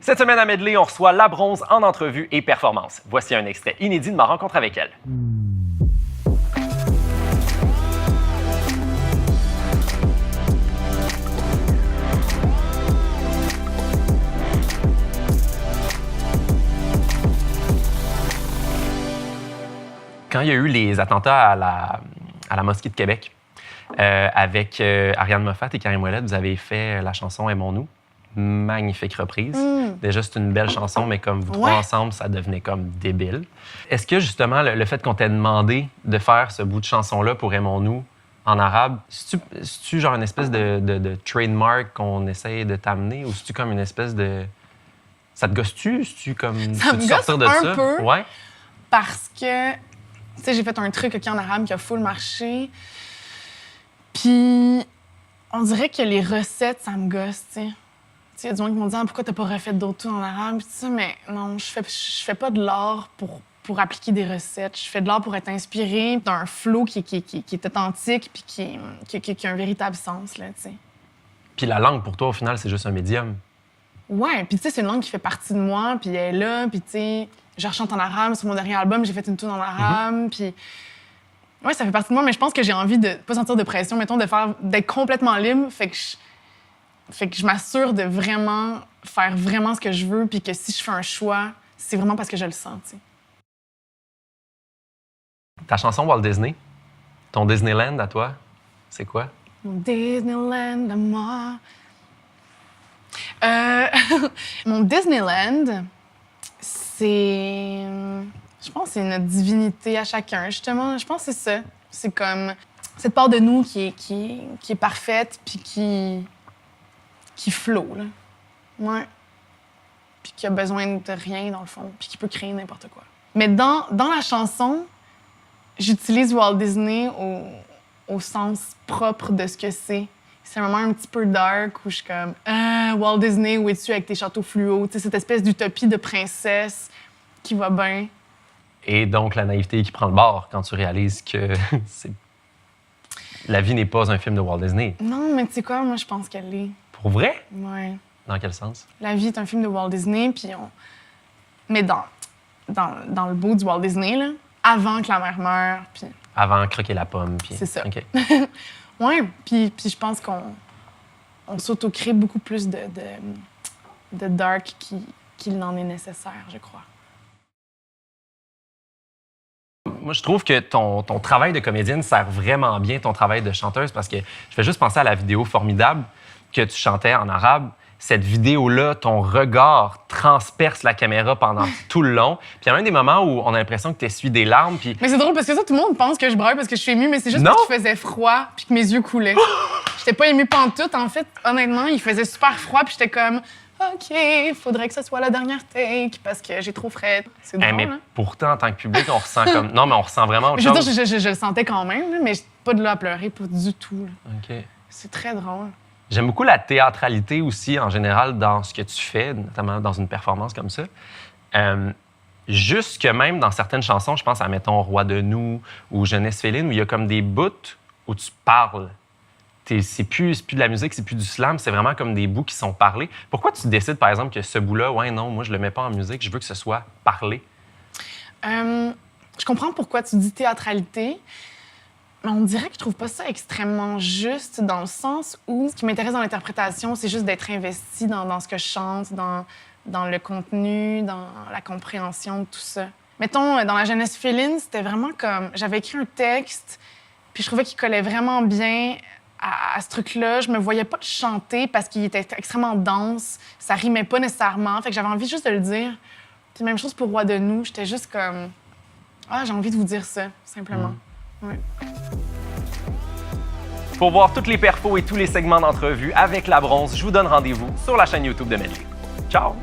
Cette semaine à Medley, on reçoit La Bronze en entrevue et performance. Voici un extrait inédit de ma rencontre avec elle. Quand il y a eu les attentats à la mosquée de Québec, avec Ariane Moffat et Karim Ouellet, vous avez fait la chanson « Aimons-nous ». Magnifique reprise. Déjà, c'est une belle chanson, mais comme vous trois ensemble, ça devenait comme débile. Est-ce que, justement, le fait qu'on t'ait demandé de faire ce bout de chanson-là pour Aimons-nous en arabe, c'est-tu genre une espèce de trademark qu'on essaye de t'amener ou c'est-tu comme une espèce de... Ça te gosse-tu? C'est-tu comme... Ça me gosse un peu. Ouais. Parce que, tu sais, j'ai fait un truc en arabe qui a full marché. Puis, on dirait que les recettes, ça me gosse, tu sais. Il y a du monde qui m'ont dit pourquoi t'as pas refait d'autres tunes en arabe, tout ça, mais non, je fais pas de l'art pour appliquer des recettes. Je fais de l'art pour être inspirée d'un flow qui est authentique puis qui a un véritable sens, là, tu sais. Puis la langue, pour toi, au final, c'est juste un médium. Ouais, puis tu sais, c'est une langue qui fait partie de moi, puis elle est là, puis tu sais, je rechante en arabe. Sur mon dernier album, j'ai fait une tune en arabe, puis... Ouais, ça fait partie de moi, mais je pense que j'ai envie de pas sentir de pression, mettons, d'être complètement libre, fait que je m'assure de vraiment faire vraiment ce que je veux, puis que si je fais un choix, c'est vraiment parce que je le sens, tu sais. Ta chanson Walt Disney, ton Disneyland à toi, c'est quoi? Mon Disneyland à moi... Mon Disneyland, c'est... Je pense que c'est notre divinité à chacun, justement. Je pense que c'est ça. C'est comme cette part de nous qui est parfaite, puis qui flow, là. Ouais. Puis qui a besoin de rien, dans le fond, puis qui peut créer n'importe quoi. Mais dans la chanson, j'utilise Walt Disney au sens propre de ce que c'est. C'est un moment un petit peu dark où je suis comme Walt Disney, où es-tu avec tes châteaux fluo? Tu sais, cette espèce d'utopie de princesse qui va bien. Et donc la naïveté qui prend le bord quand tu réalises que la vie n'est pas un film de Walt Disney. Non, mais tu sais quoi, moi je pense qu'elle l'est. Pour vrai? Ouais. Dans quel sens? La vie est un film de Walt Disney, puis mais dans le beau du Walt Disney, là, avant que la mère meure, puis... Avant croquer la pomme, puis... C'est ça. OK. Ouais, puis je pense qu'on s'auto-crée beaucoup plus de dark qu'il n'en est nécessaire, je crois. Moi, je trouve que ton travail de comédienne sert vraiment bien ton travail de chanteuse parce que je fais juste penser à la vidéo formidable que tu chantais en arabe. Cette vidéo-là, ton regard transperce la caméra pendant tout le long. Puis il y a même des moments où on a l'impression que tu essuies des larmes. Puis... Mais c'est drôle parce que ça, tout le monde pense que je braille parce que je suis émue, mais c'est juste parce qu'il faisait froid puis que mes yeux coulaient. J'étais pas émue pantoute. En fait, honnêtement, il faisait super froid puis j'étais comme... OK, il faudrait que ce soit la dernière take parce que j'ai trop frais. C'est drôle, mais hein? pourtant, en tant que public, on ressent comme... Non, mais on ressent vraiment autre chose. Je veux dire, je le sentais quand même, là, mais pas de là à pleurer, pas du tout. Là. OK. C'est très drôle. J'aime beaucoup la théâtralité aussi, en général, dans ce que tu fais, notamment dans une performance comme ça. Jusque même dans certaines chansons, je pense à, mettons, Roi de nous ou Jeunesse féline, où il y a comme des bouts où tu parles. C'est plus de la musique, c'est plus du slam, c'est vraiment comme des bouts qui sont parlés. Pourquoi tu décides, par exemple, que ce bout-là, ouais, non, moi, je le mets pas en musique, je veux que ce soit parlé? Je comprends pourquoi tu dis théâtralité, mais on dirait que je trouve pas ça extrêmement juste dans le sens où ce qui m'intéresse dans l'interprétation, c'est juste d'être investi dans ce que je chante, dans le contenu, dans la compréhension de tout ça. Mettons, dans la Jeunesse féline, c'était vraiment comme... J'avais écrit un texte, puis je trouvais qu'il collait vraiment bien à ce truc-là. Je me voyais pas le chanter parce qu'il était extrêmement dense. Ça rimait pas nécessairement. Fait que j'avais envie juste de le dire. Puis même chose pour Roi de nous. J'étais juste comme... Ah, j'ai envie de vous dire ça, simplement. Ouais. Pour voir toutes les perfos et tous les segments d'entrevue avec La Bronze, je vous donne rendez-vous sur la chaîne YouTube de Medley. Ciao!